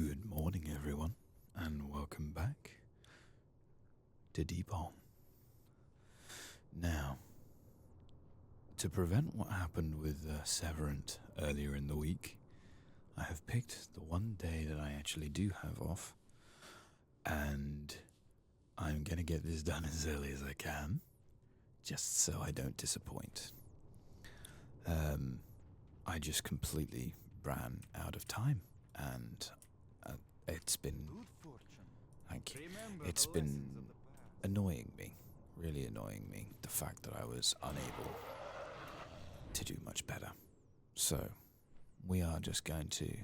Good morning, everyone, and welcome back to Deep Home. Now, to prevent what happened with Severant earlier in the week, I have picked the one day that I actually do have off, and I'm going to get this done as early as I can, just so I don't disappoint. I just completely ran out of time, and it's been, thank you, it's been annoying me, really annoying me, the fact that I was unable to do much better. So, we are just going to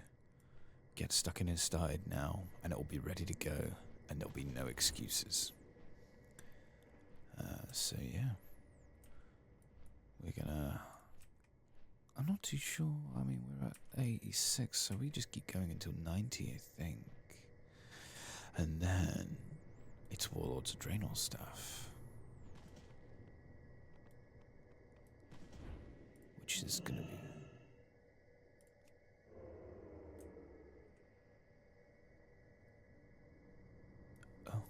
get stuck in and started now, and it will be ready to go, and there'll be no excuses. So yeah, we're gonna... I'm not too sure. I mean, we're at 86, so we just keep going until 90, I think. And then it's Warlords of Draenor stuff, which is gonna be... Oh.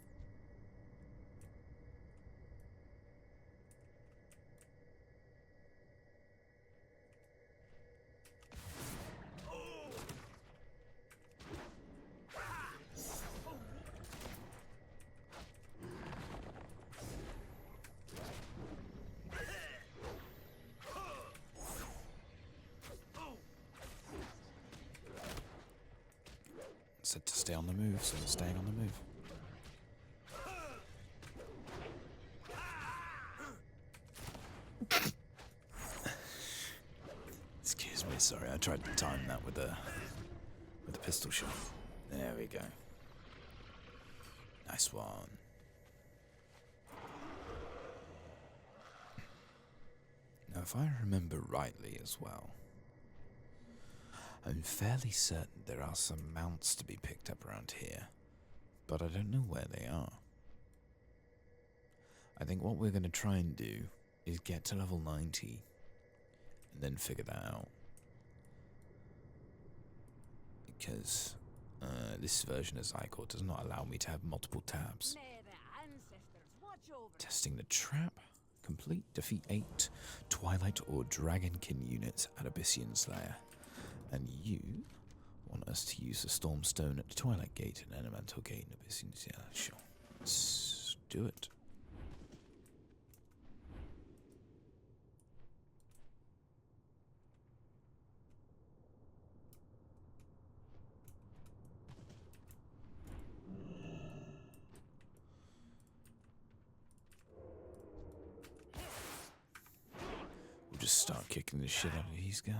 Said to stay on the move, so we're staying on the move. Excuse me, sorry, I tried to time that with a pistol shot. There we go. Nice one. Now, if I remember rightly as well, I'm fairly certain there are some mounts to be picked up around here, but I don't know where they are. I think what we're going to try and do is get to level 90 and then figure that out. Because this version of Zycor does not allow me to have multiple tabs. Testing the trap. Complete. Defeat 8 Twilight or Dragonkin units at Abyssian Slayer. And you want us to use the Stormstone at the Twilight Gate and Elemental Gate in Abyssian Slayer. Yeah, sure. Let's do it. We'll just start kicking the shit out of these guys.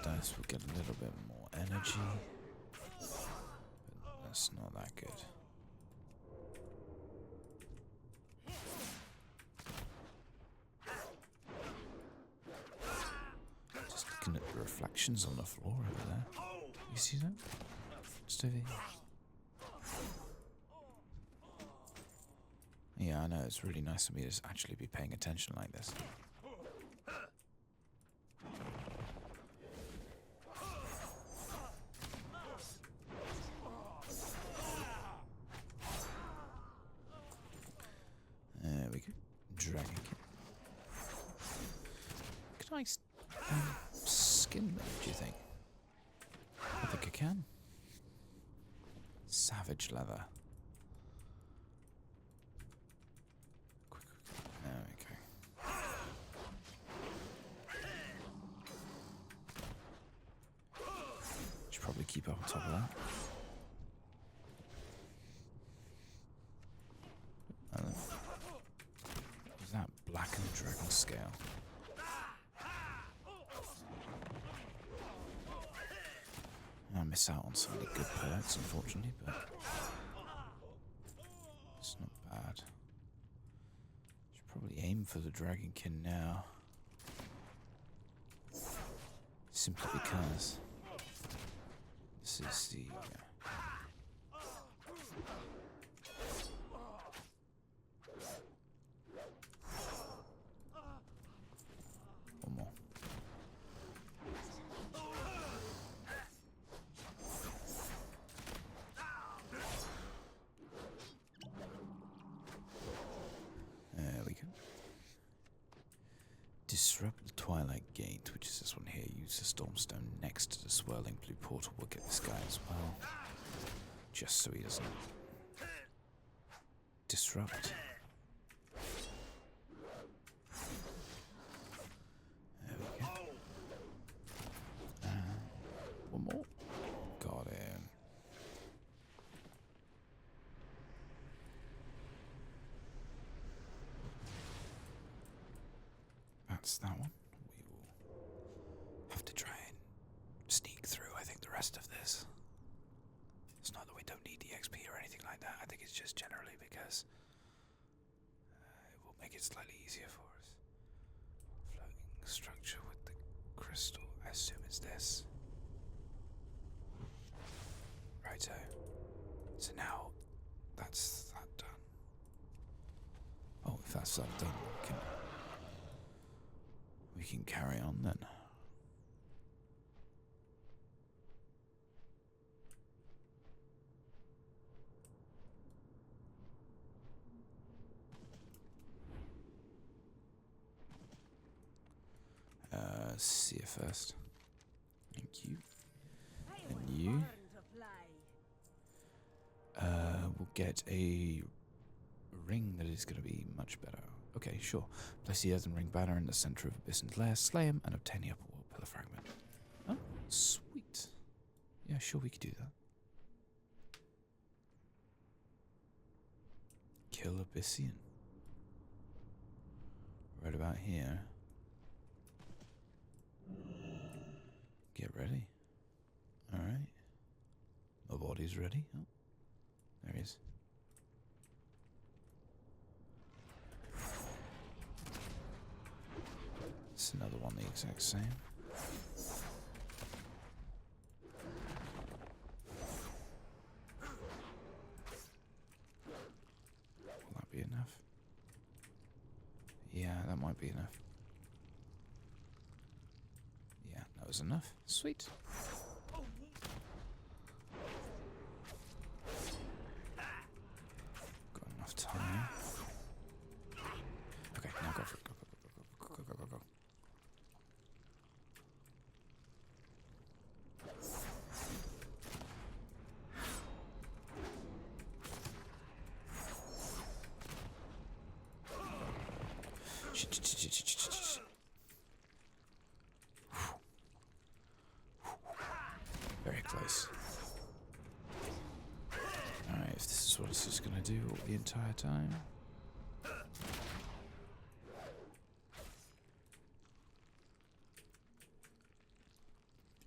Dice will get a little bit more energy, but that's not that good. Just looking at the reflections on the floor over there. You see that? Just over here. Yeah, I know, it's really nice of me to actually be paying attention like this. There we go. Dragon King. Can I skin them, do you think? I think I can. Savage leather. Quick. There we go. Should probably keep up on top of that. Is that blackened dragon scale? I miss out on some of the good perks, unfortunately, but it's not bad. Should probably aim for the Dragonkin now, simply because this is the Disrupt the Twilight Gate, which is this one here. Use the Stormstone next to the swirling blue portal. We'll get this guy as well. Just so he doesn't disrupt. There we go. One more. Got him. That's that one. We will have to try and sneak through, I think, the rest of this. It's not that we don't need the XP or anything like that. I think it's just generally because it will make it slightly easier for us. Floating structure with the crystal. I assume it's this. Righto. So now that's that done. Oh, if that's that done, we can carry on then. See you first. Thank you. And you. We'll get a ring that is going to be much better. Okay, sure. Place the earthen ring banner in the center of Abyssin's lair, slay him, and obtain the upper wall pillar fragment. Oh, sweet. Yeah, sure, we could do that. Kill Abyssin. Right about here. Get ready. Alright. My body's ready. Oh, there he is. It's another one the exact same. Will that be enough? Yeah, that might be enough. Yeah, that was enough. Sweet. Got enough time. Okay, now go for it. Go. Very close. Alright, if this is what it's just gonna do the entire time. It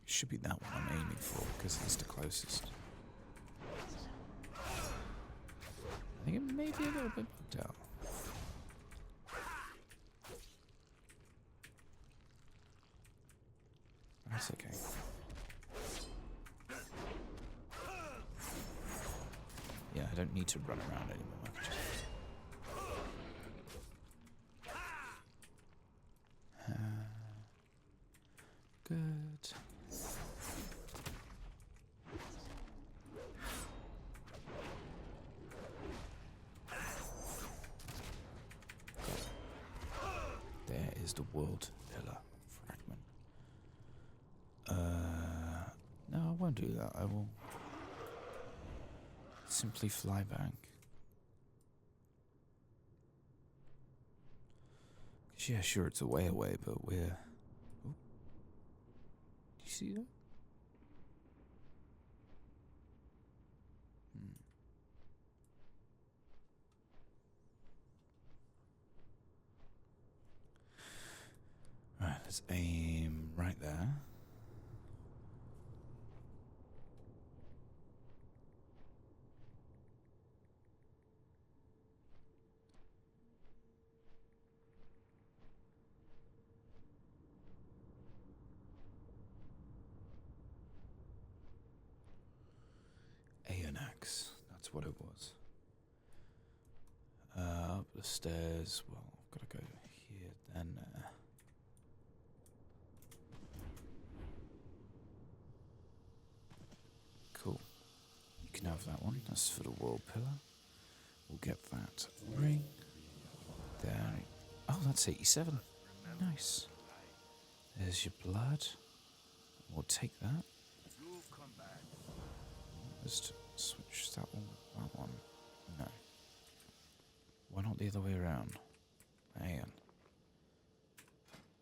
should be that one I'm aiming for, because it's the closest. I think it may be a little bit bugged out. That's okay. Yeah, I don't need to run around anymore. I can just... Good. There is the world pillar fragment. No, I won't do that. I will simply fly back. Yeah, sure, it's a way away, but we're... Ooh. Do you see that? Right, let's aim right there. Aeonax, that's what it was. Up the stairs. Well, I've got to go here, then there. Cool. You can have that one. That's for the world pillar. We'll get that ring. There. Oh, that's 87. nice. There's your blood. We'll take that. Just switch that one with that one. No. Why not the other way around? Hang on.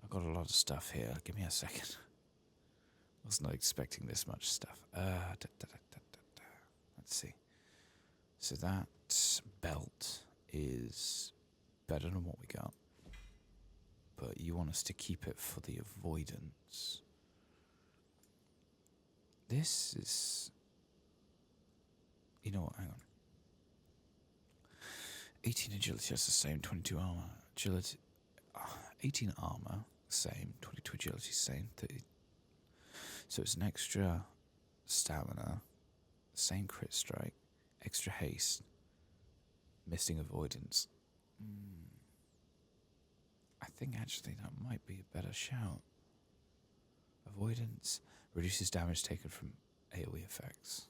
I've got a lot of stuff here. Give me a second. I was not expecting this much stuff. Let's see. So that belt is better than what we got. But you want us to keep it for the avoidance. This is... You know what, hang on. 18 agility, that's the same. 22 armor. Agility... 18 armor, same. 22 agility, same. 30. So it's an extra stamina, same crit strike, extra haste, missing avoidance. I think actually that might be a better shout. Avoidance reduces damage taken from AoE effects.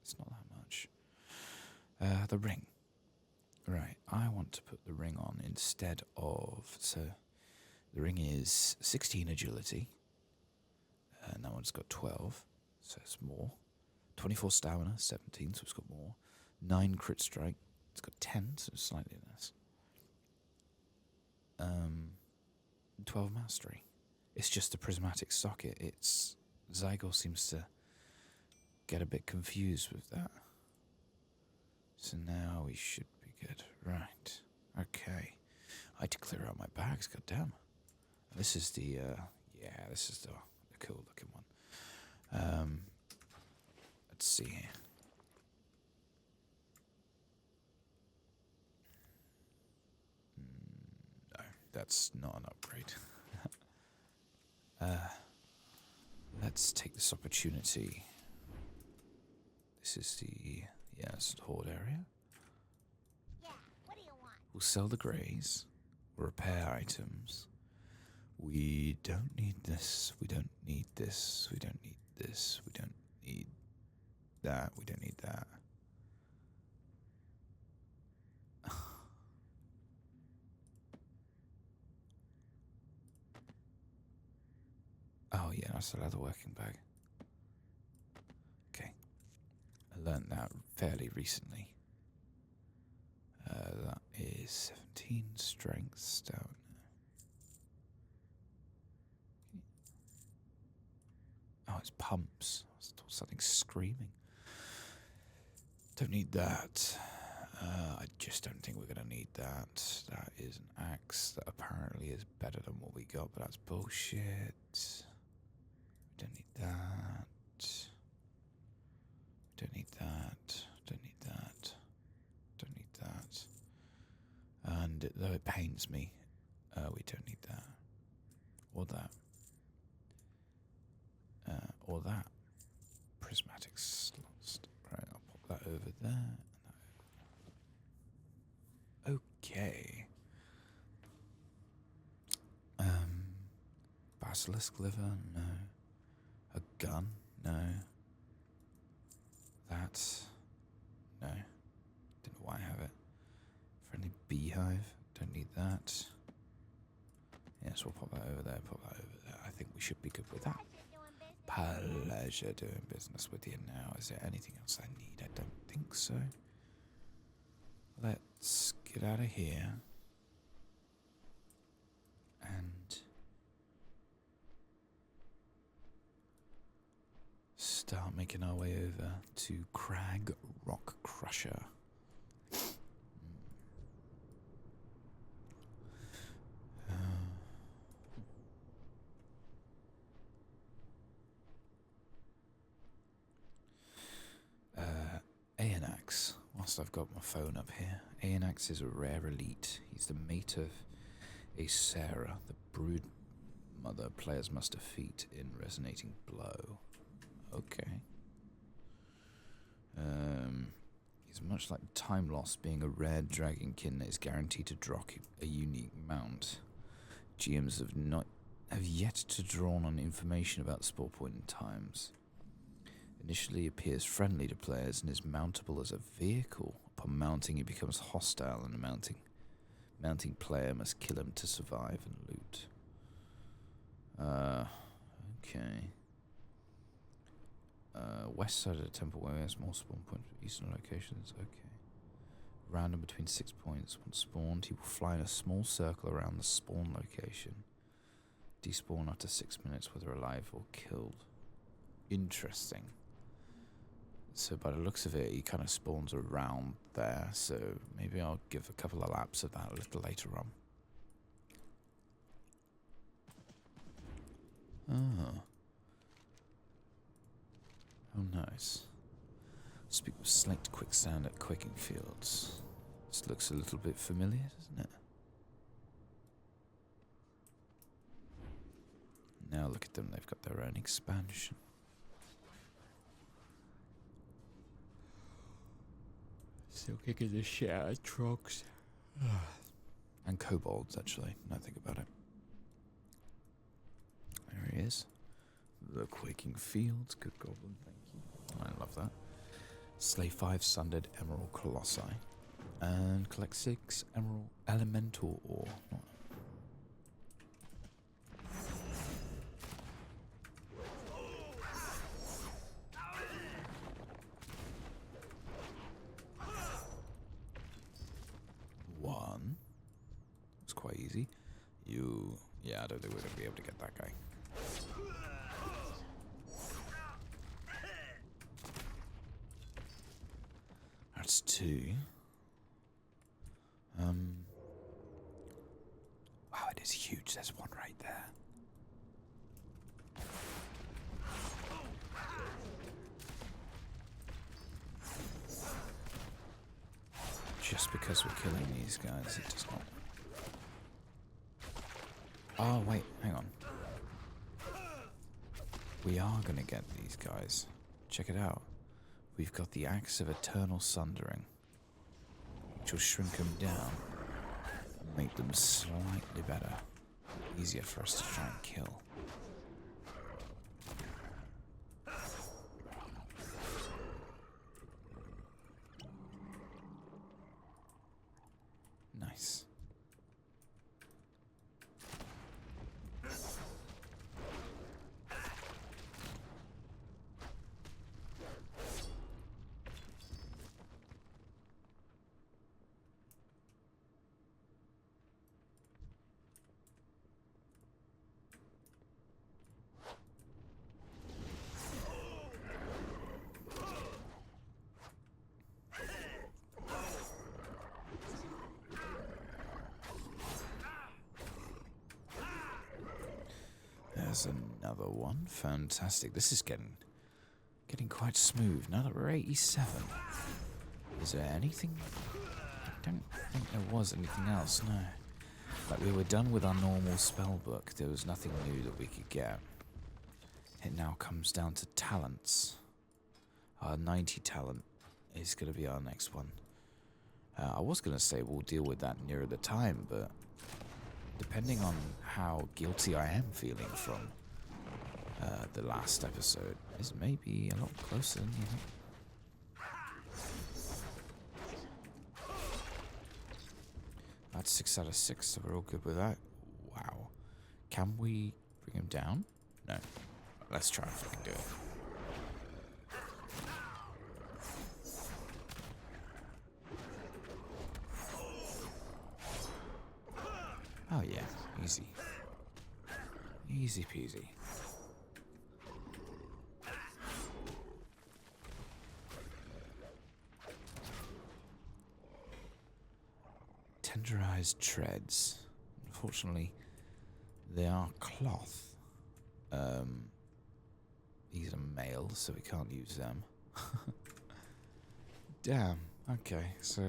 It's not that much. The ring. Right, I want to put the ring on instead of... So, the ring is 16 agility. And that one's got 12, so it's more. 24 stamina, 17, so it's got more. 9 crit strike, it's got 10, so it's slightly less. 12 mastery. It's just a prismatic socket. It's... Zygor seems to get a bit confused with that. So now we should be good. Right. Okay. I had to clear out my bags, goddamn. This is the, this is the cool looking one. Let's see here. No, that's not an upgrade. Let's take this opportunity. This is the, horde area. Yeah, what do you want? We'll sell the greys, repair items. We don't need this, we don't need this, we don't need this, we don't need that, we don't need that. Oh yeah, that's a leather working bag. Okay. I learned that fairly recently. That is 17 strength stamina. Oh, it's pumps. I thought something screaming. Don't need that. I just don't think we're going to need that. That is an axe that apparently is better than what we got, but that's bullshit. Don't need that. Don't need that. Don't need that. Don't need that. And though it pains me, we don't need that. Or that. Or that. Prismatic slots. Right, I'll pop that over there. And that over there. Okay. Basilisk liver? No. A gun? No. That? No. Don't know why I have it. Friendly beehive? Don't need that. Yes, we'll pop that over there, pop that over there. I think we should be good with that. Pleasure doing business with you now. Is there anything else I need? I don't think so. Let's get out of here. And start making our way over to Crag Rock Crusher. Aeonax, whilst I've got my phone up here. Aeonax is a rare elite. He's the mate of Acerra, the brood mother players must defeat in resonating blow. Okay. He's much like Time Lost, being a rare dragonkin that is guaranteed to drop a unique mount. GMs have yet to draw on information about spawn point in times. Initially appears friendly to players and is mountable as a vehicle. Upon mounting, he becomes hostile, and a mounting player must kill him to survive and loot. Okay. West side of the temple where there's more spawn points for eastern locations. Okay. Random between 6 points. Once spawned, he will fly in a small circle around the spawn location. Despawn after 6 minutes, whether alive or killed. Interesting. So by the looks of it, he kind of spawns around there. So maybe I'll give a couple of laps of that a little later on. Oh. Oh, nice. Speak with select quicksand at quaking fields. This looks a little bit familiar, doesn't it? Now look at them, they've got their own expansion. Still kicking the shit out of trogs. And kobolds, actually, now think about it. There he is. The quaking fields, good goblin, thank you. I love that. Slay 5 sundered emerald colossi. And collect 6 emerald elemental ore. One. It's quite easy. Yeah, I don't think we're going to be able to get that guy. That's 2. Wow, it is huge. There's one right there. Just because we're killing these guys, it does not. Oh, wait, hang on. We are going to get these guys. Check it out. We've got the Axe of Eternal Sundering, which will shrink them down and make them slightly better. Easier for us to try and kill. Nice. There's another one. Fantastic. This is getting quite smooth. Now that we're 87. Is there anything? I don't think there was anything else, no. Like, we were done with our normal spell book. There was nothing new that we could get. It now comes down to talents. Our 90 talent is going to be our next one. I was going to say we'll deal with that nearer the time, but depending on how guilty I am feeling from the last episode, is maybe a lot closer than you think. That's 6 out of 6, so we're all good with that. Wow. Can we bring him down? No. Let's try if we can do it. Oh yeah, easy. Easy peasy. Tenderized treads. Unfortunately, they are cloth. These are male, so we can't use them. Damn. Okay, so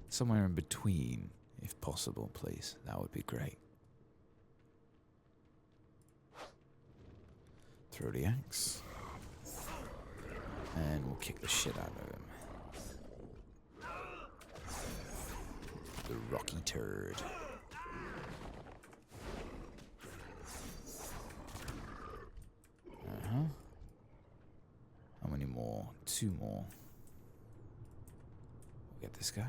somewhere in between. If possible, please. That would be great. Throw the axe. And we'll kick the shit out of him. The rocky turd. Uh-huh. How many more? 2 more. Get this guy.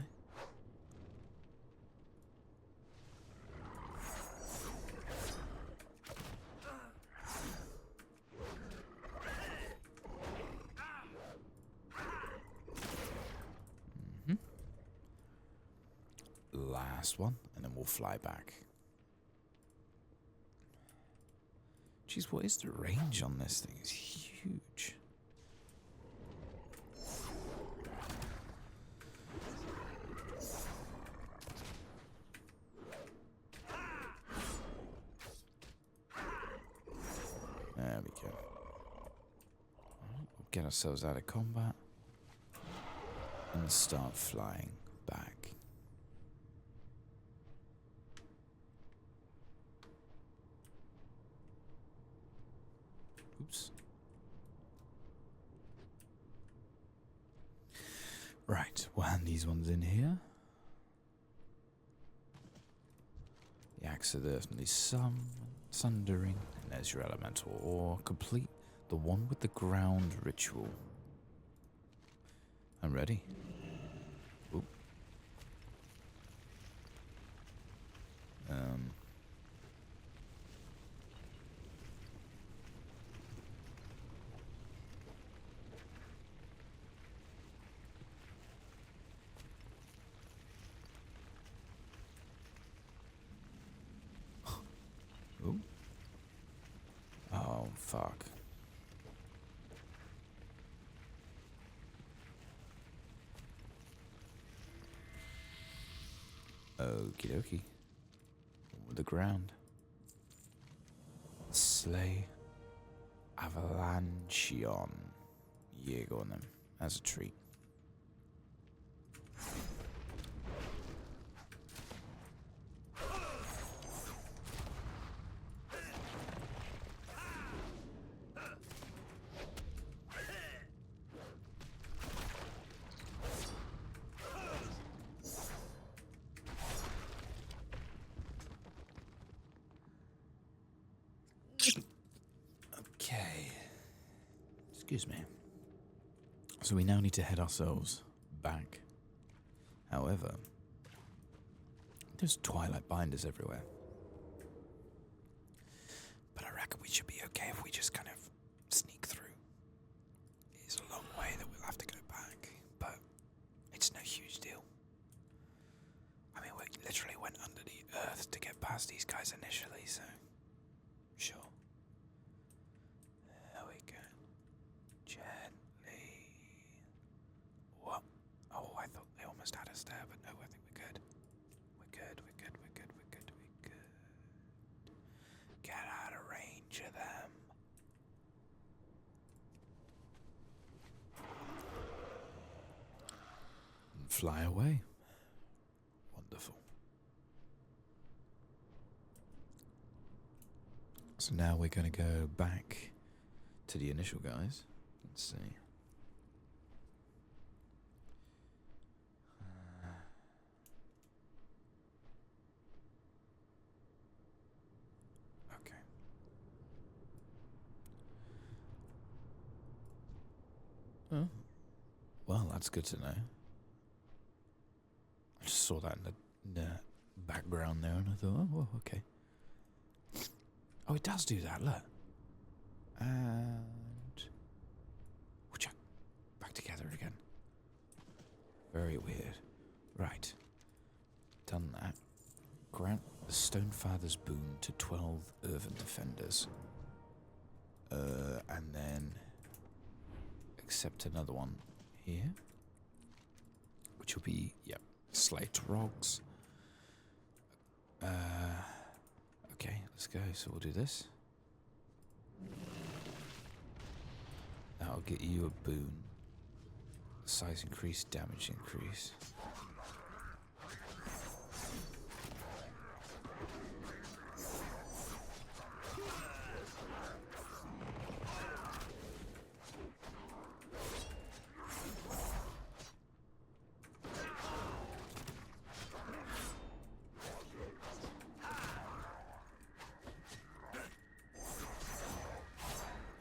Last one, and then we'll fly back. Jeez, what is the range on this thing? It's huge. There we go. We'll get ourselves out of combat and start flying back. Oops. Right, we'll hand these ones in here. The axe of the earthly sundering. And there's your elemental ore. Complete the one with the ground ritual. I'm ready. Oop. Ooh. Oh, fuck. Okie dokie. With the ground. Slay Avalancheon. Yeah, go on them. As a treat. Okay. Excuse me. So we now need to head ourselves back. However, there's twilight binders everywhere. But I reckon we should be okay if we just kind of sneak through. It's a long way that we'll have to go back, but it's no huge deal. I mean, we literally went under the earth to get past these guys initially, so sure. There we go. Gently. What? Oh, I thought they almost had us there, but no, I think we're good. We're good, we're good, we're good, we're good, we're good. Get out of range of them. And fly away. Wonderful. So now we're going to go back to the initial guys. Let's see. Okay. Oh. Well, that's good to know. I just saw that in the background there and I thought, oh, well, okay. Oh, it does do that, look. And back together again. Very weird. Right. Done that. Grant the Stonefather's boon to 12 earthen defenders. And then accept another one here. Which will be, yep, Slate Rogs. Okay, let's go. So we'll do this. That'll get you a boon. Size increase, damage increase.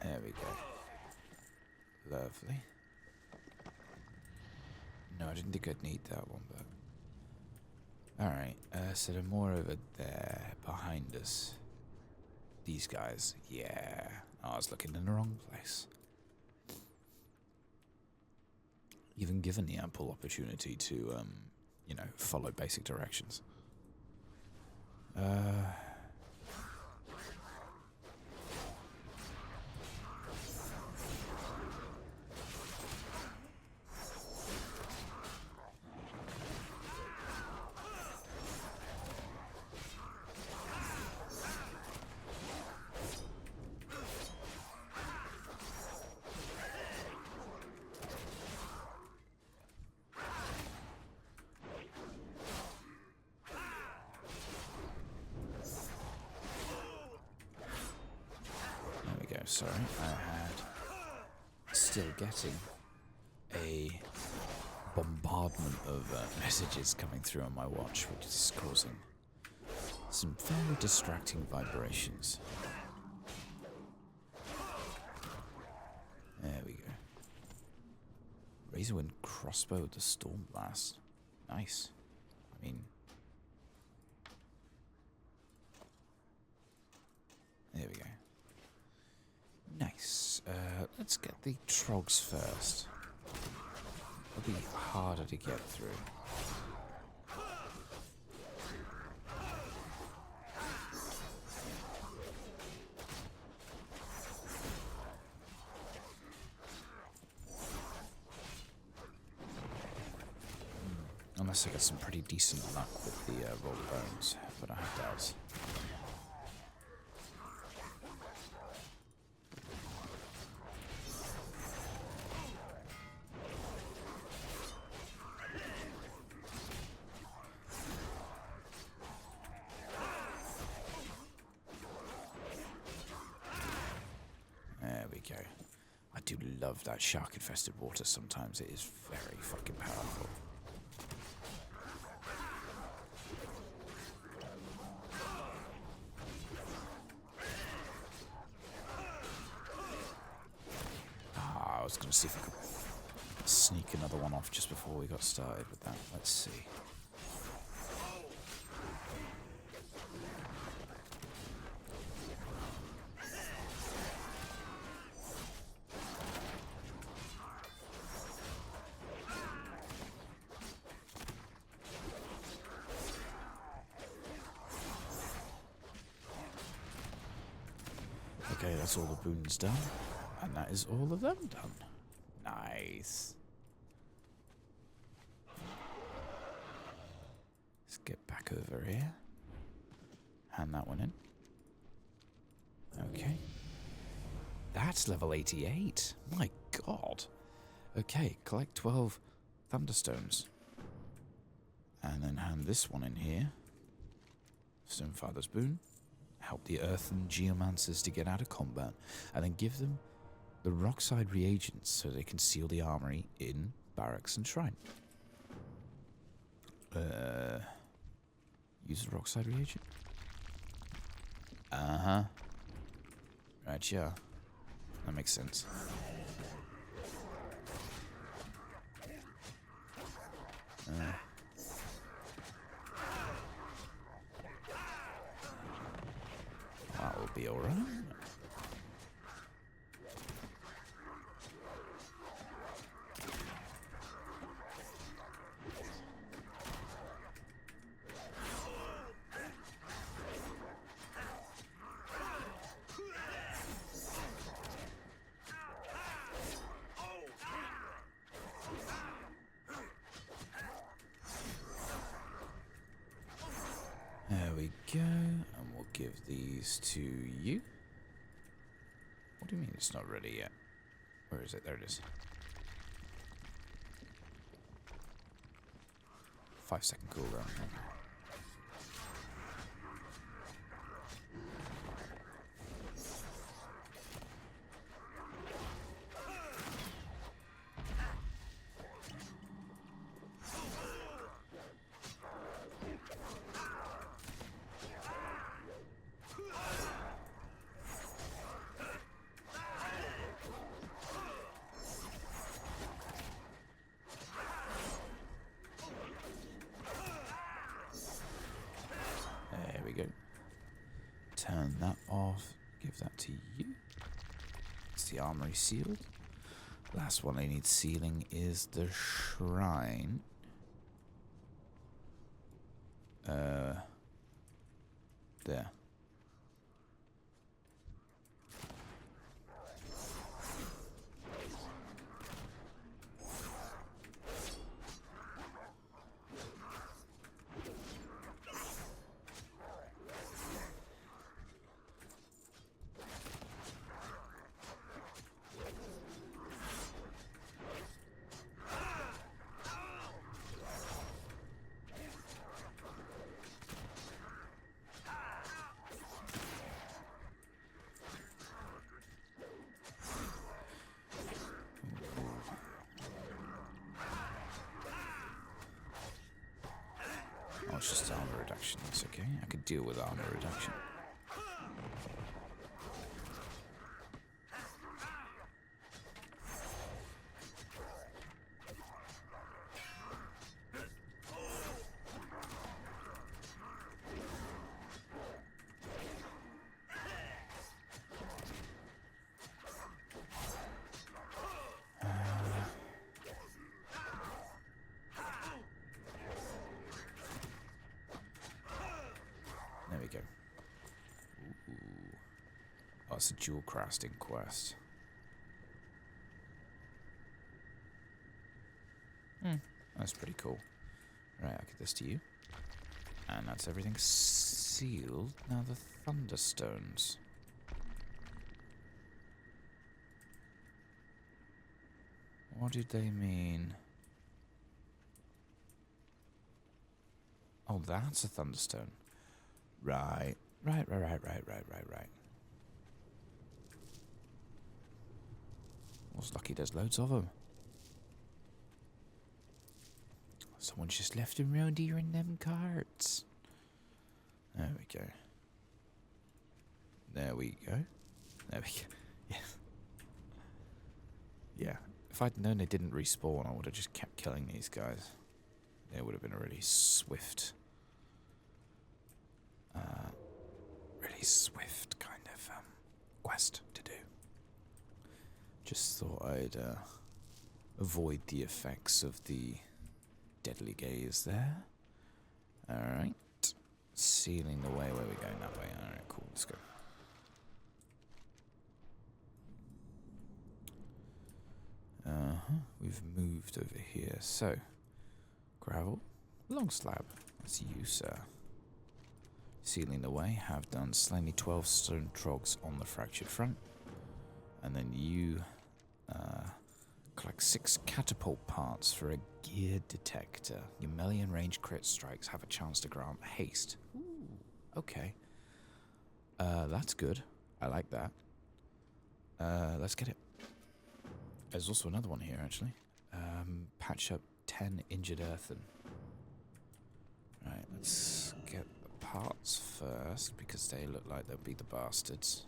There we go. Lovely. No I didn't think I'd need that one, but... Alright, so there are more over there, behind us. These guys, yeah. I was looking in the wrong place. Even given the ample opportunity to, you know, follow basic directions. Sorry, I had still getting a bombardment of messages coming through on my watch, which is causing some very distracting vibrations. There we go. Razorwind crossbow with the storm blast. Nice. I mean, there we go. Nice. Let's get the trogs first. It'll be harder to get through. Unless I get some pretty decent luck with the roll bones, but I have doubts. I do love that shark-infested water sometimes. It is very fucking powerful. I was going to see if I could sneak another one off just before we got started with that. Let's see. Okay, that's all the boons done. And that is all of them done. Nice. Let's get back over here. Hand that one in. Okay. That's level 88. My god. Okay, collect 12 Thunderstones. And then hand this one in here. Stonefather's boon. Help the earthen geomancers to get out of combat, and then give them the rockside reagents so they can seal the armory in barracks and shrine. Use the rockside reagent? Uh-huh. Right, yeah. That makes sense. That will be alright. There we go, and we'll give these to you. What do you mean it's not ready yet? Where is it? There it is. 5-second cooldown. that off. Give that to you. It's the armory sealed. Last one I need sealing is the shrine. There. Oh, it's just armor reduction. That's okay. I could deal with armor reduction. There we go. Ooh. Oh, it's a jewel crafting quest. That's pretty cool. Right, I'll give this to you. And that's everything sealed. Now the Thunderstones. What did they mean? Oh, that's a Thunderstone. Right. Right. Was lucky there's loads of them. Someone's just left them round here in them carts. There we go. There we go. There we go. Yeah. Yeah. If I'd known they didn't respawn, I would have just kept killing these guys. It would have been a really swift... really swift kind of quest to do. Just thought I'd avoid the effects of the deadly gaze there. Alright. Sealing the way. Where are we going? That way. Alright, cool. Let's go. We've moved over here. So, gravel. Long slab. That's you, sir. Sealing the way. Have done. Slain 12 stone trogs on the fractured front. And then you collect 6 catapult parts for a gear detector. Your melee and range crit strikes have a chance to grant haste. Ooh, okay. That's good. I like that. Let's get it. There's also another one here, actually. Patch up 10 injured earthen. Right, let's get the parts first, because they look like they'll be the bastards.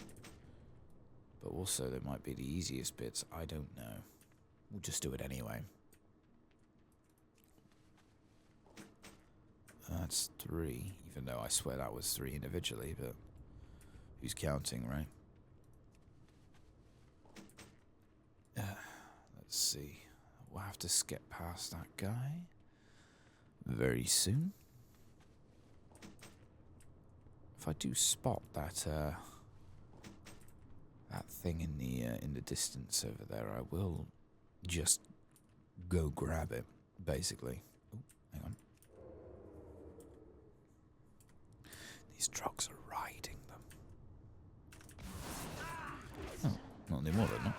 But also, they might be the easiest bits. I don't know. We'll just do it anyway. That's 3, even though I swear that was 3 individually, but who's counting, right? Let's see. We'll have to skip past that guy very soon. If I do spot that that thing in the distance over there, I will just go grab it, basically. Oh, hang on. These trucks are riding them. Oh, not anymore, they're not.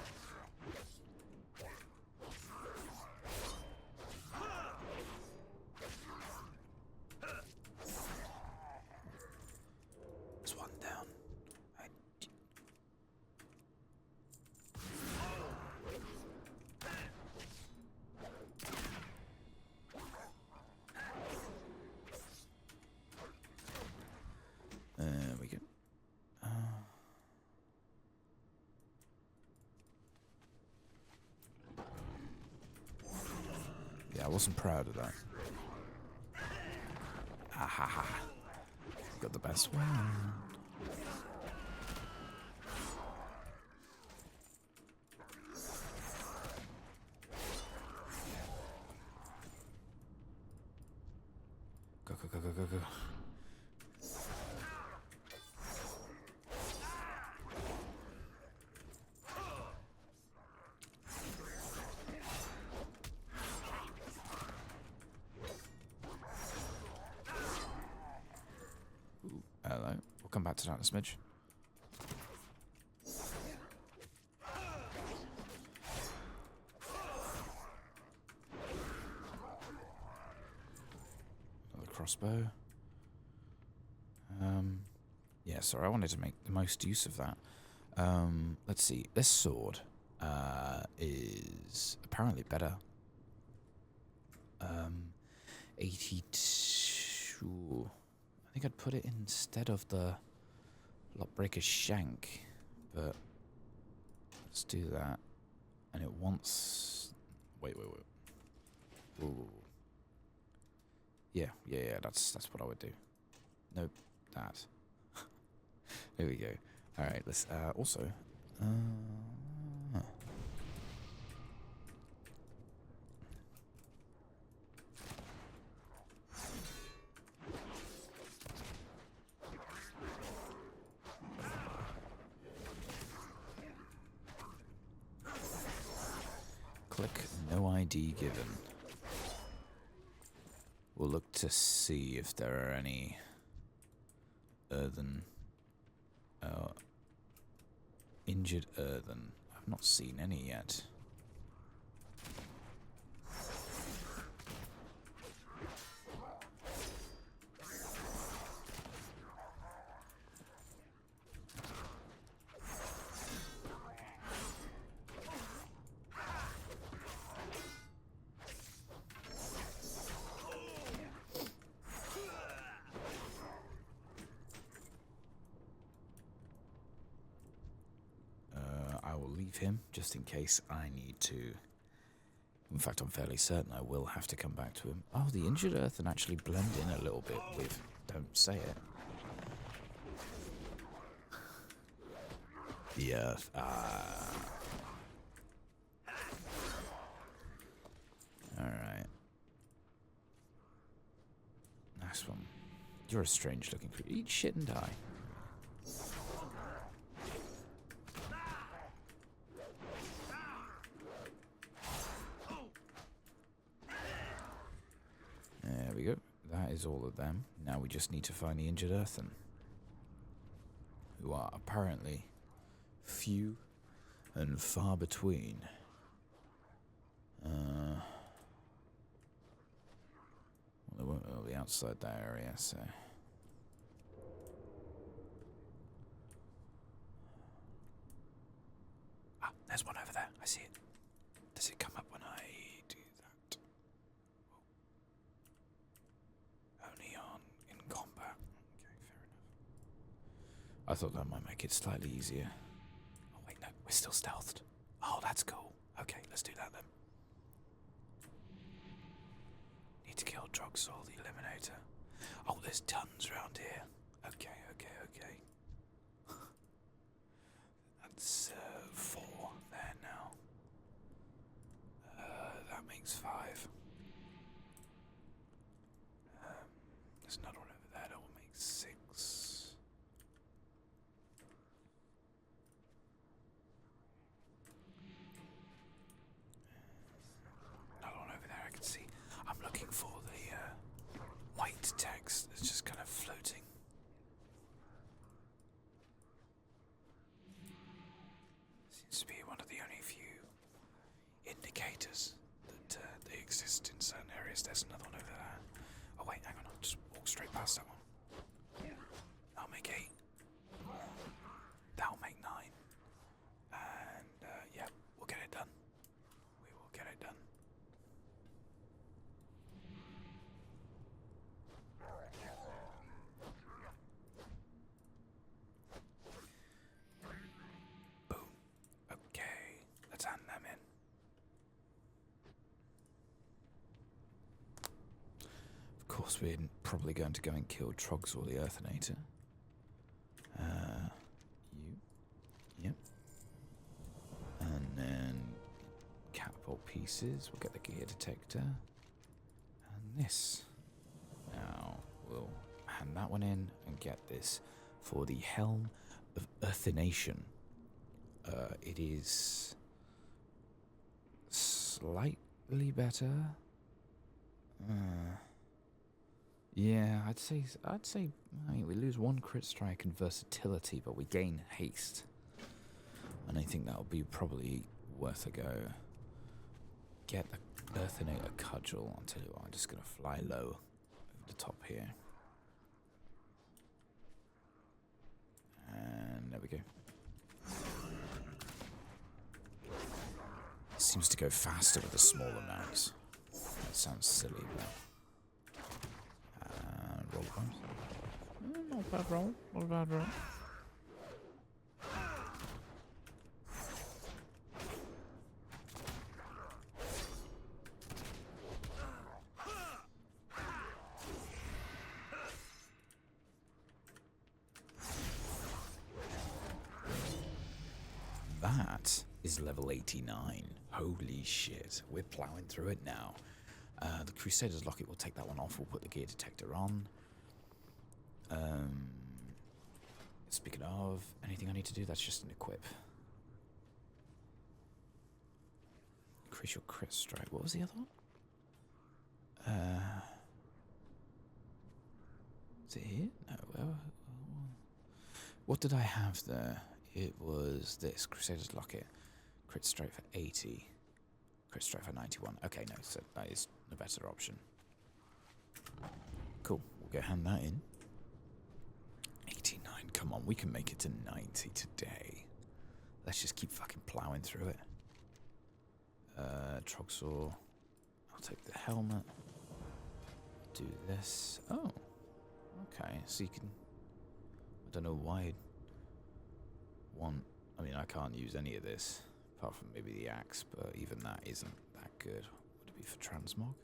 There's one down. There we go. Yeah, I wasn't proud of that. Ah ha ha. Got the best one. go, go, go, go, go. Ooh, hello. We'll come back to that in a smidge. Crossbow. Yeah, sorry, I wanted to make the most use of that. Let's see. This sword is apparently better. 82. I think I'd put it instead of the Lockbreaker Shank, but let's do that. And it wants. Wait. Ooh. Yeah, that's what I would do. Nope, that. There we go. Alright, let's, also, click no ID given. We'll look to see if there are any earthen, injured earthen. I've not seen any yet. I will leave him just in case I need to. In fact, I'm fairly certain I will have to come back to him. Oh, the injured earthen actually blend in a little bit with Don't Say It. The earth. Alright. Nice one. You're a strange looking creature. Eat shit and die. There we go. That is all of them. Now we just need to find the injured earthen, who are apparently few and far between. Well, they won't all be outside that area, so. Ah, there's one over there. I see it. Does it come up when I do that? Only on in combat. Okay, fair enough. I thought that might make it slightly easier. Oh wait, no, we're still stealthed. Oh, that's cool. Okay, let's do that then. Need to kill Drogsaw, the Eliminator. Oh, there's tons around here. Okay. That's 4 there now. That makes 5. There's another one over there that will make 6. Another one over there I can see. I'm looking for the white text that's just kind of floating. Seems to be one of the only few indicators that they exist in certain areas. There's another one over there. Oh wait, hang on, I'll just walk straight past that one. That'll make 8. That'll make 9. And yeah, we'll get it done. We will get it done. Boom. Okay, let's hand them in. Of course, we're probably going to go and kill Trogsaw the Earthinator. You. Yep. And then catapult pieces. We'll get the gear detector. And this. Now, we'll hand that one in and get this for the Helm of Earthination. It is slightly better. Yeah, I'd say. I mean, we lose 1 crit strike and versatility, but we gain haste, and I think that'll be probably worth a go. Get the Earthinator Cudgel. I'll tell you what, I'm just gonna fly low over the top here, and there we go. Seems to go faster with the small amounts. That sounds silly, but roll bombs. Not bad roll. Not a bad roll. That is level 89. Holy shit. We're plowing through it now. The Crusader's Locket, we'll take that one off. We'll put the gear detector on. Speaking of, anything I need to do? That's just an equip. Increase your crit strike. What was the other one? Is it here? No. What did I have there? It was this. Crusader's Locket. Crit strike for 80. Crit strike for 91. Okay, no, so that is a better option. Cool. We'll go hand that in. 89. Come on, we can make it to 90 today. Let's just keep fucking plowing through it. Trogsaw. I'll take the helmet. Do this. Oh. Okay, so you can... I don't know why I'd want... I mean, I can't use any of this. Apart from maybe the axe, but even that isn't that good. Would it be for transmog?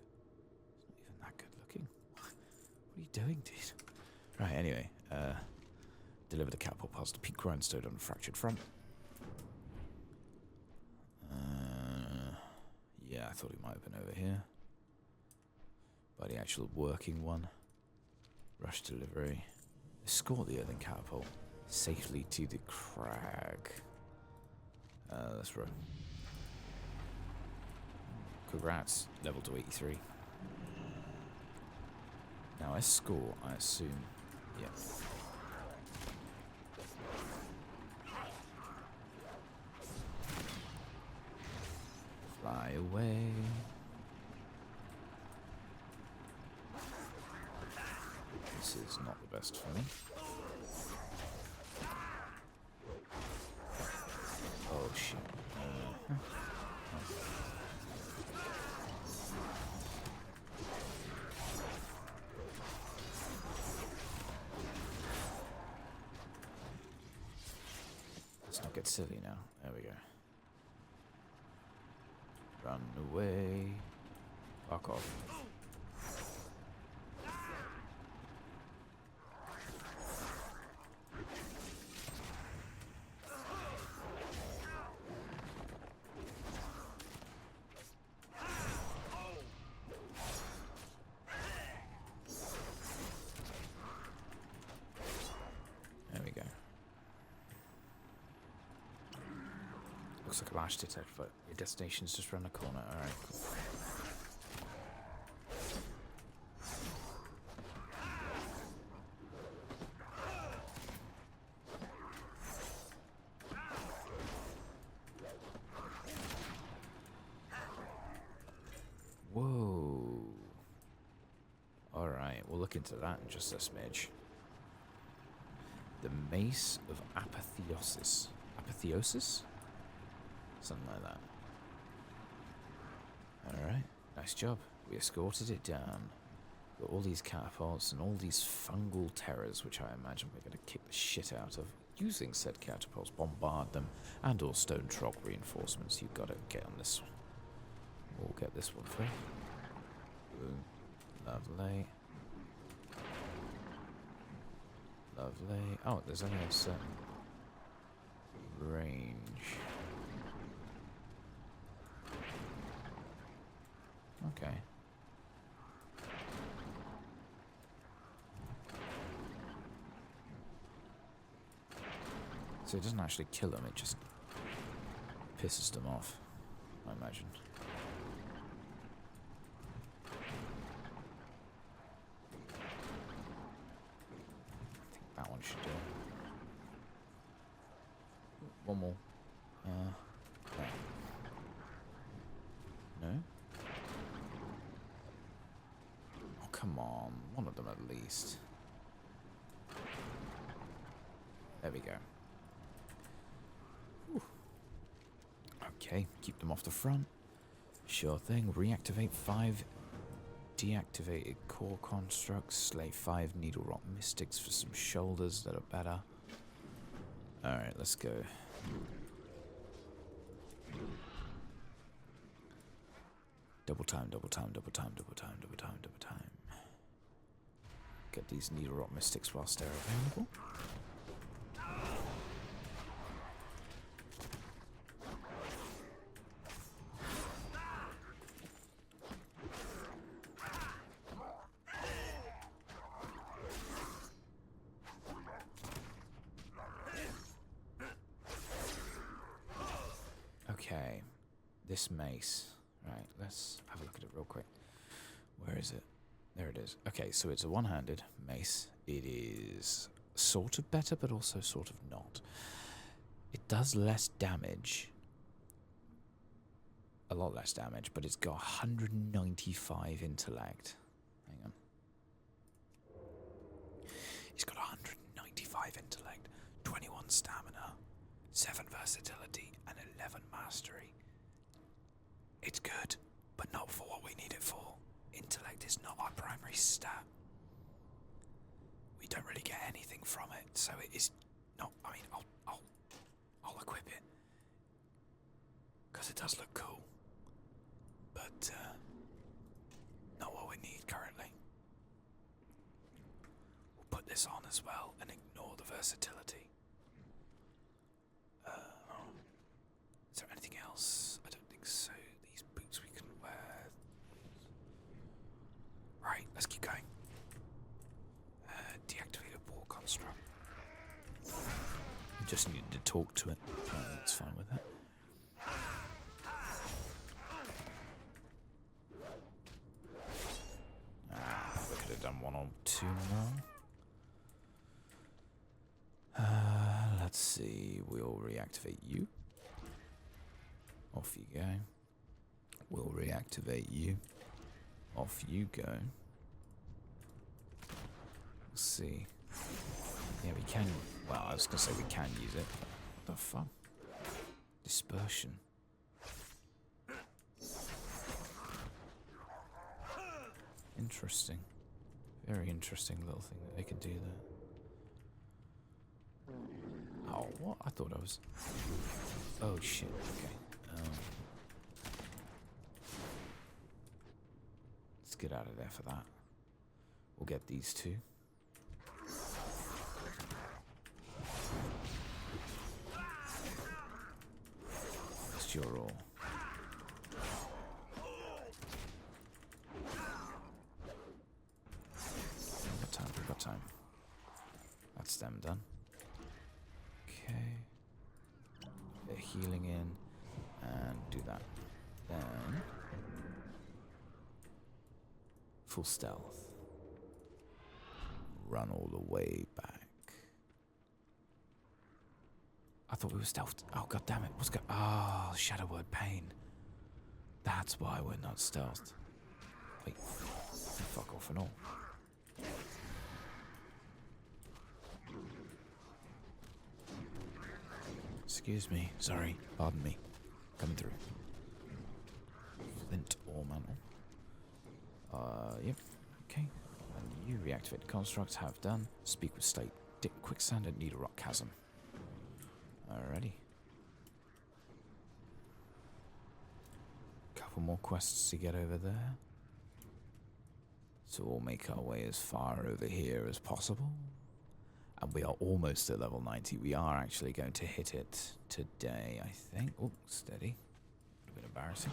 It's not even that good looking. What are you doing, dude? Right, anyway. Deliver the catapult past the peak grindstone on a fractured front. Yeah, I thought it might have been over here. By the actual working one. Rush delivery. Escort the earthen catapult safely to the crag. Let's run. Congrats, level to 83. Now escort, I assume. Yeah. Fly away. This is not the best for me. Oh shit. Let's not get silly now. There we go. Run away. Fuck off. There we go. Looks like a lash detector, but your destination's just around the corner. Alright, cool. Whoa. Alright, we'll look into that in just a smidge. The Mace of Apotheosis. Apotheosis? Something like that. Alright, nice job. We escorted it down. Got all these catapults and all these fungal terrors, which I imagine we're going to kick the shit out of. Using said catapults, bombard them, and or stone trog reinforcements. You've got to get on this one. We'll get this one free. Boom. Lovely. Lovely. Oh, there's only a certain range. Okay. So it doesn't actually kill them, it just pisses them off, I imagine. I think that one should do it. One more. Okay. No? Oh, come on. One of them at least. There we go. Whew. Okay, keep them off the front. Sure thing. Reactivate 5 deactivated core constructs. Slay 5 needle rot mystics for some shoulders that are better. Alright, let's go. Double time, double time, double time, double time, double time, double time. Get these needle rot mystics whilst they're available. Okay, this mace. Right, let's have a look at it real quick. Where is it? There it is. Okay, so it's a one-handed mace. It is sort of better, but also sort of not. It does less damage. A lot less damage, but it's got 195 intellect. Hang on. It's got 195 intellect, 21 stamina, 7 versatility, and 11 mastery. It's good, but not for what we need it for. Intellect is not our primary stat. We don't really get anything from it, so it is not. I mean, I'll equip it because it does look cool, but not what we need currently. We'll put this on as well and ignore the versatility. Is there anything else? I don't think so. These boots we can wear. Right, let's keep going. Deactivated war construct. We just needed to talk to it. That's fine with that. We could have done 1 or 2 more. Let's see. We'll reactivate you. Off you go. We'll reactivate you. Off you go. Let's see. Yeah, we can. Well, I was going to say we can use it. What the fuck? Dispersion. Interesting. Very interesting little thing that they can do there. Oh, what? I thought I was... Oh, shit. Okay. Let's get out of there for that. We'll get these 2. Just your all. We've got time. That's them done. Okay. They're healing in. And do that. Then full stealth. Run all the way back. I thought we were stealthed. Oh, god damn it. What's going on? Oh, Shadow Word Pain. That's why we're not stealthed. Wait. Fuck off and all. Excuse me. Sorry. Pardon me. Coming through. Flint ore mantle. Yep. Okay. And you reactivate constructs. Have done. Speak with State. Quicksand and Needle Rock Chasm. Alrighty. Couple more quests to get over there. So we'll make our way as far over here as possible. And we are almost at level 90. We are actually going to hit it today, I think. Oh, steady. A bit embarrassing.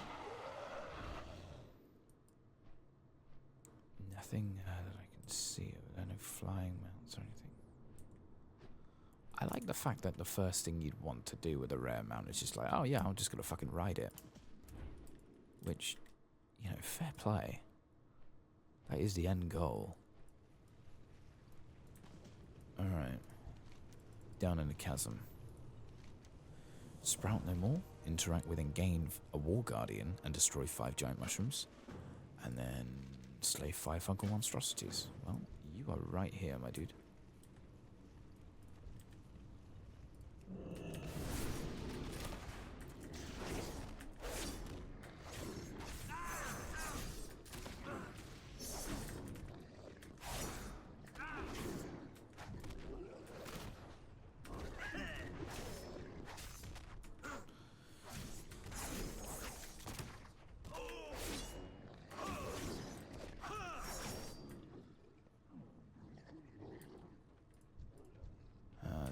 Nothing that I can see. No flying mounts or anything. I like the fact that the first thing you'd want to do with a rare mount is just like, oh yeah, I'm just gonna fucking ride it. Which, you know, fair play. That is the end goal. Alright. Down in the chasm. Sprout no more. Interact with and gain a War Guardian and destroy 5 giant mushrooms. And then slay 5 fungal monstrosities. Well, you are right here, my dude.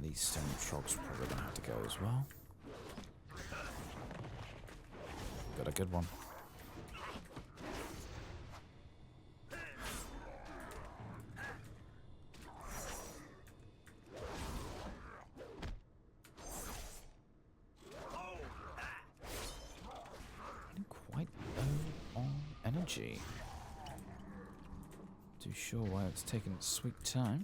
These stone trogs probably gonna have to go as well. Got a good one. Running quite low on energy. Too sure why it's taking its sweet time.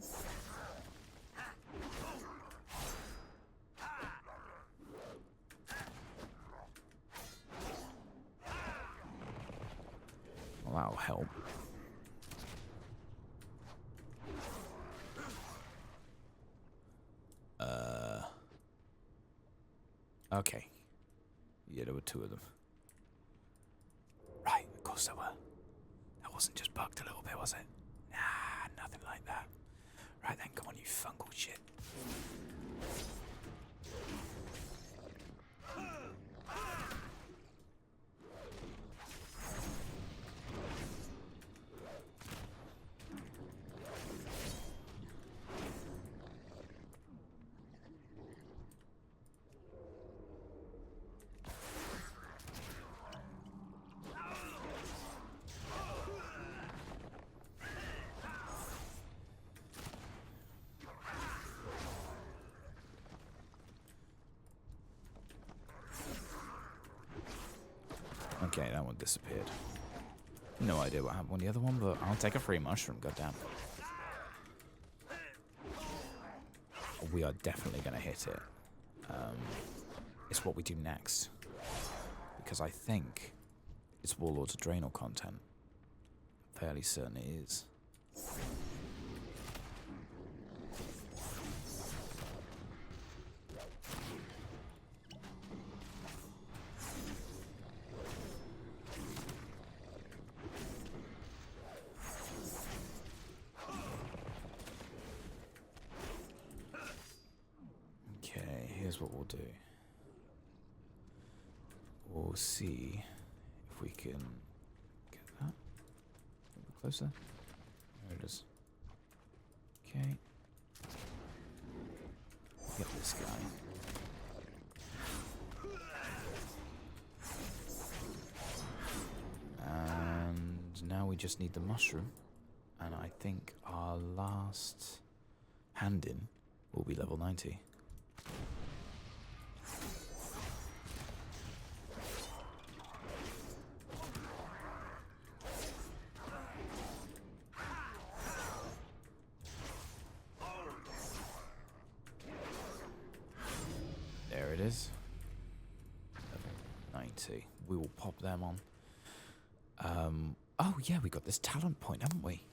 Well, that'll help. Okay. Yeah, there were 2 of them. Right, of course there were. That wasn't just bugged a little bit, was it? Nah, nothing like that. Right then, come on, you fungal shit. Okay, that one disappeared. No idea what happened on the other one, but I'll take a free mushroom, goddamn. We are definitely going to hit it. It's what we do next. Because I think it's Warlords of Draenor content. Fairly certain it is. Here's what we'll do. We'll see if we can get that. A bit closer. There it is. Okay. Get this guy. And now we just need the mushroom. And I think our last hand in will be level 90. There it is. Level 90. We will pop them on. Oh yeah, we got this talent point, haven't we?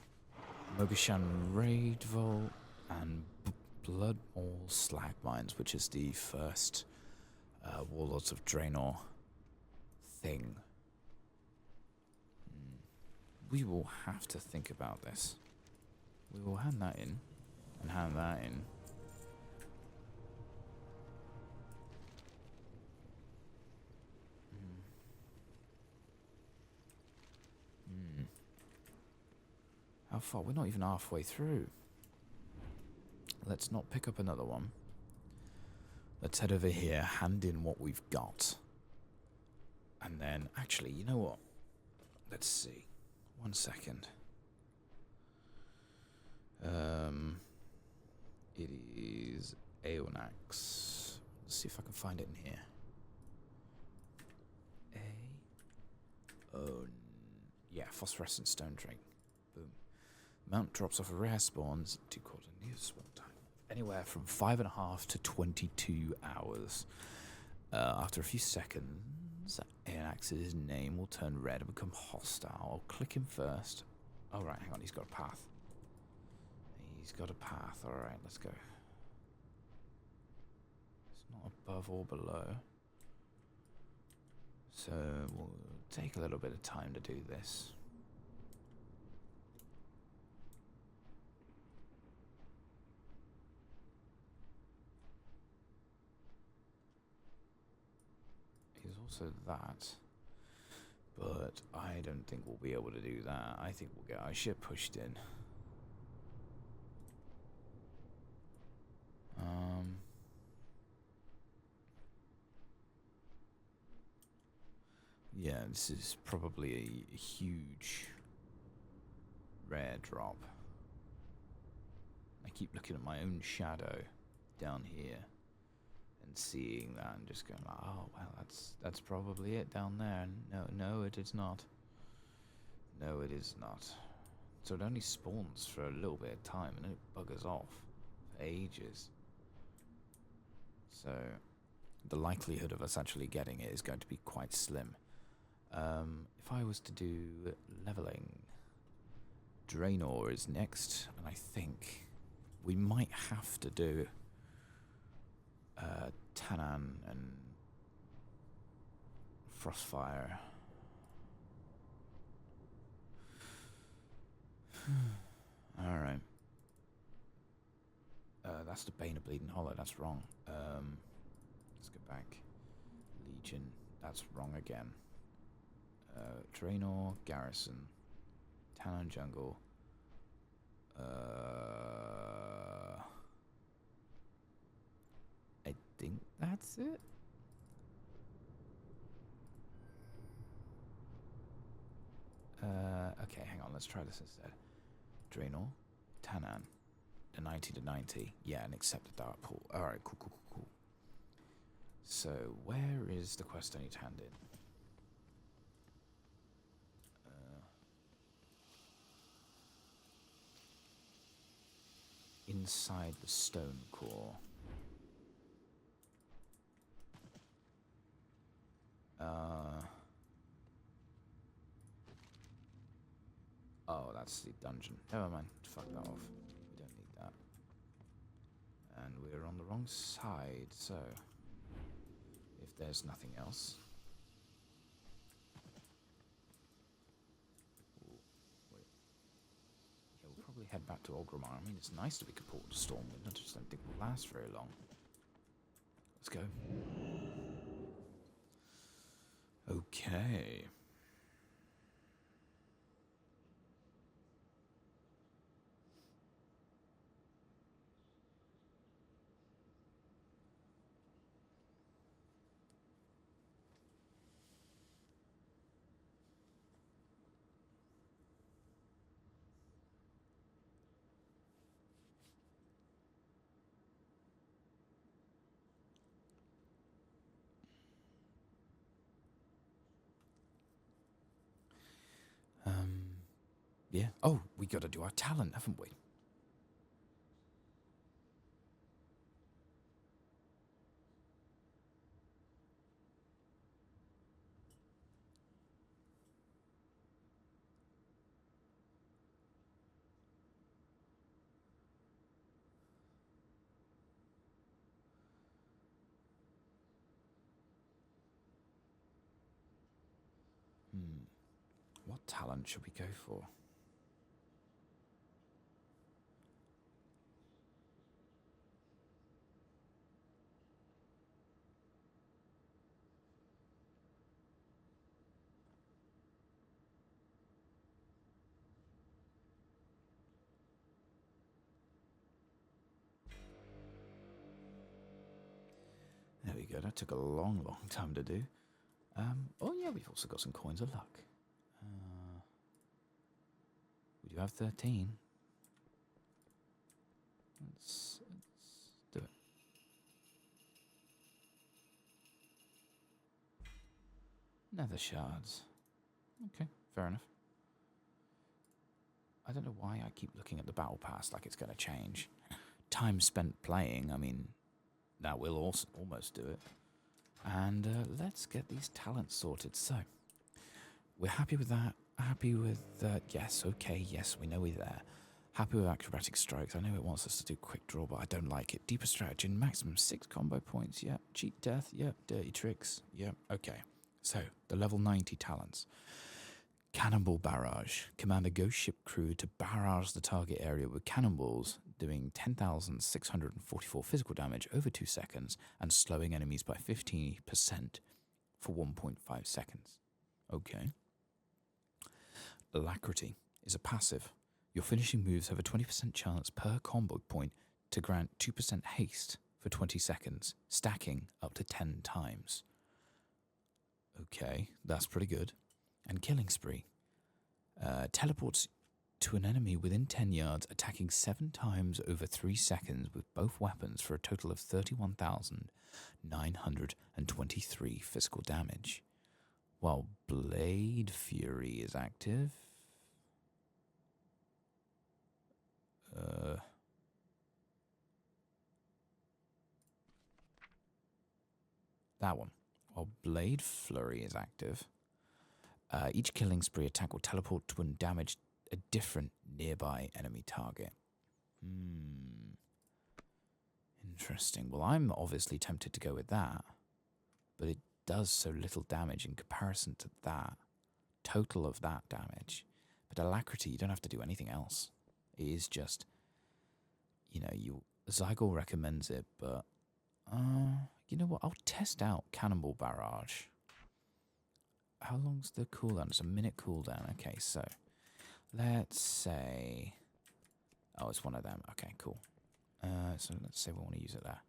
Mogashan Raid Vault and Blood Maul Slag Mines, which is the first Warlords of Draenor thing. We will have to think about this. We will hand that in and hand that in. How far? We're not even halfway through. Let's not pick up another one. Let's head over here, hand in what we've got. And then, actually, you know what? Let's see. 1 second. It is Aeonax. Let's see if I can find it in here. Yeah, phosphorescent stone drink. Boom. Mount drops off rare spawns to quarter near spawn time. Anywhere from 5.5 to 22 hours. After a few seconds, Aeonax's name will turn red and become hostile. I'll click him first. Oh, right, hang on, he's got a path. He's got a path. Alright, let's go. It's not above or below. So we'll take a little bit of time to do this. He's also that. But I don't think we'll be able to do that. I think we'll get our ship pushed in. Yeah, this is probably a huge rare drop. I keep looking at my own shadow down here and seeing that and just going like, oh well, that's probably it down there. No, it is not. No, it is not. So it only spawns for a little bit of time and then it buggers off for ages. So the likelihood of us actually getting it is going to be quite slim. If I was to do leveling, Draenor is next, and I think we might have to do Tannan and Frostfire. Alright. That's the Bane of Bleeding Hollow, that's wrong. Let's go back. Legion, that's wrong again. Draenor, Garrison, Tannan Jungle. I think that's it. Okay, hang on, let's try this instead. Draenor, Tannan, the 90 to 90. Yeah, and accept the Dark Pool. Alright, cool. So, where is the quest I need to hand in? Inside the stone core. Oh, that's the dungeon. Never mind. Fuck that off. We don't need that. And we're on the wrong side, so if there's nothing else. Wait. Yeah, we'll probably head back to Orgrimmar. I mean, it's nice to be catapulted to Stormwind. I just don't think we'll last very long. Let's go. Okay. Yeah. Oh, we got to do our talent, haven't we? What talent should we go for? There we go. That took a long time to do. Oh yeah, we've also got some coins of luck. We do have 13. Let's do it. Nether shards. Okay, fair enough. I don't know why I keep looking at the battle pass like it's going to change. Time spent playing, I mean, that will also almost do it. And let's get these talents sorted. So, we're happy with that. Happy with, yes, okay, yes, we know we're there. Happy with acrobatic strikes. I know it wants us to do quick draw, but I don't like it. Deeper strategy, maximum 6 combo points. Yep. Cheat death. Yep. Dirty tricks. Yep. Okay. So, the level 90 talents. Cannonball barrage. Command a ghost ship crew to barrage the target area with cannonballs, doing 10,644 physical damage over 2 seconds and slowing enemies by 15% for 1.5 seconds. Okay. Alacrity is a passive. Your finishing moves have a 20% chance per combo point to grant 2% haste for 20 seconds, stacking up to 10 times. Okay, that's pretty good. And Killing Spree. Teleports to an enemy within 10 yards, attacking 7 times over 3 seconds with both weapons for a total of 31,923 physical damage. While Blade Fury is active. That one. While Blade Flurry is active, each Killing Spree attack will teleport to and damage a different nearby enemy target. Interesting. Well, I'm obviously tempted to go with that, but it does so little damage in comparison to that. Total of that damage. But Alacrity, you don't have to do anything else. It is just, Zygor recommends it, but you know what? I'll test out Cannonball Barrage. How long's the cooldown? It's a minute cooldown. Okay, so let's say, it's one of them. Okay, cool. So let's say we want to use it there.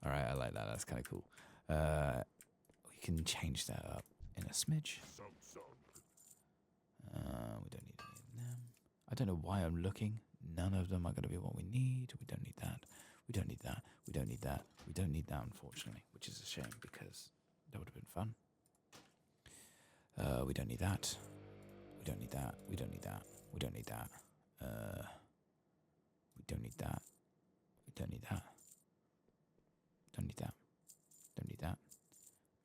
All right, I like that. That's kind of cool. We can change that up in a smidge. We don't need any of them. I don't know why I'm looking. None of them are going to be what we need. We don't need that. We don't need that. We don't need that. We don't need that, unfortunately, which is a shame because that would have been fun. We don't need that. We don't need that. We don't need that. We don't need that. We don't need that. We don't need that. Don't need that. Don't need that.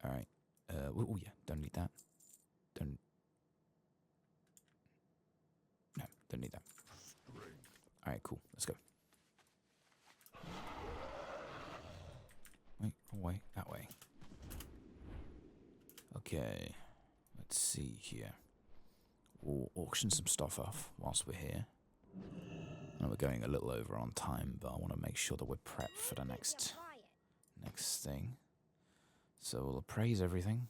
All right. Oh yeah. Don't need that. Don't. No. Don't need that. All right. Cool. Let's go. Wait. Oh wait. That way. Okay. Let's see here. We'll auction some stuff off whilst we're here. And we're going a little over on time, but I want to make sure that we're prepped for the next thing. So we'll appraise everything.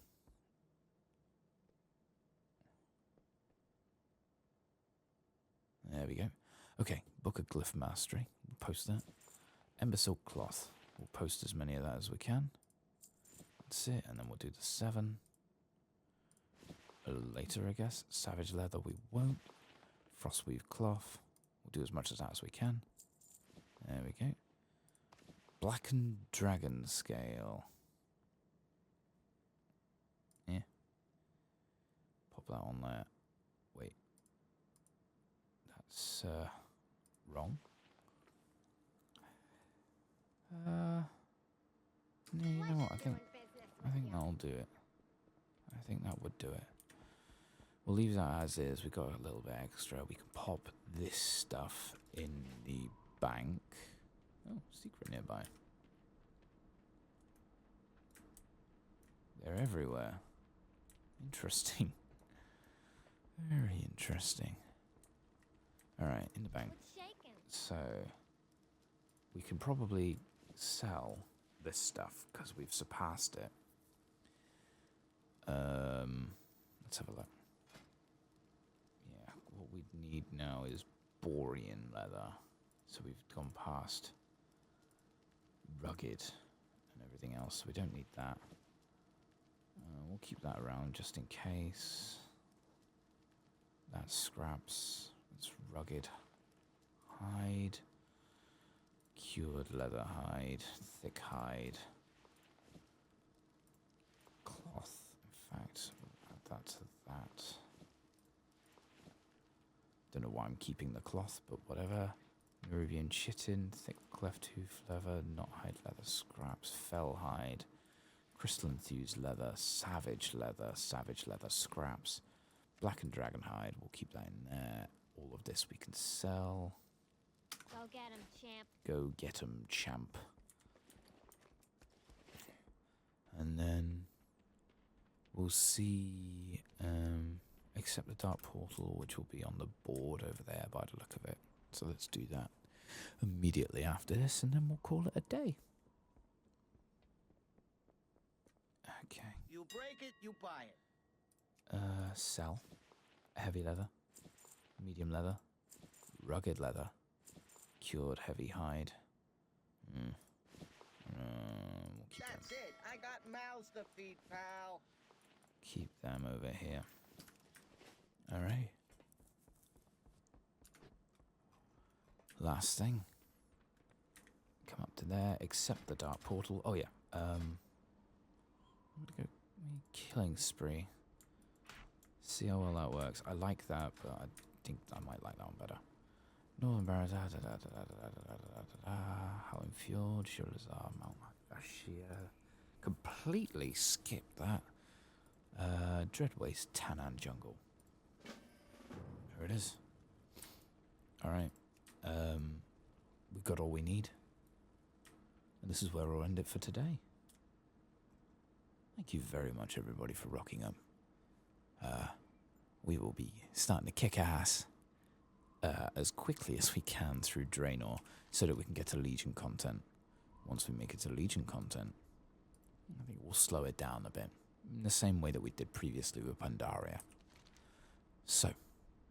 There we go. Okay, Book of Glyph Mastery. We'll post that. Ember Silk Cloth. We'll post as many of that as we can. That's it, and then we'll do the 7. A little later, I guess. Savage Leather we won't. Frostweave Cloth. We'll do as much of that as we can. There we go. Blackened Dragon Scale. Yeah. Pop that on there. Wait. That's wrong. No, you know what? I think that'll do it. I think that would do it. We'll leave that as is. We got a little bit extra. We can pop this stuff in the bank. Oh, secret nearby. They're everywhere. Interesting. Very interesting. Alright, in the bank. So, we can probably sell this stuff because we've surpassed it. Let's have a look. Yeah, what we need now is Borean leather. So we've gone past rugged and everything else. So we don't need that. We'll keep that around just in case. That's scraps. That's rugged hide. Cured leather hide. Thick hide. fact, add that to that. Don't know why I'm keeping the cloth, but whatever. Nerubian chitin, thick cleft hoof leather, knot hide leather, scraps, fell hide, crystal enthused leather, savage leather, scraps, blackened dragon hide. We'll keep that in there. All of this we can sell. Go get him, champ. Go get 'em, champ. And then we'll see, accept the dark portal, which will be on the board over there by the look of it. So let's do that immediately after this, and then we'll call it a day. Okay. You break it, you buy it. Sell. Heavy leather. Medium leather. Rugged leather. Cured heavy hide. We'll keep That's it. I got mouths to feed, pal. Keep them over here. Alright. Last thing. Come up to there, accept the dark portal. Oh yeah. I'm gonna go killing spree. See how well that works. I like that, but I think I might like that one better. Northern Barrows, Howling Fjord, Shulazar, Mount Bashir. Completely skipped that. Dreadwaste, Tanan Jungle. There it is. Alright. We've got all we need. And this is where we'll end it for today. Thank you very much, everybody, for rocking up. We will be starting to kick ass as quickly as we can through Draenor so that we can get to Legion content. Once we make it to Legion content, I think we'll slow it down a bit, in the same way that we did previously with Pandaria. So,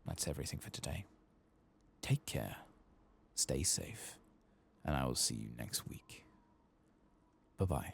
that's everything for today. Take care, stay safe, and I will see you next week. Bye-bye.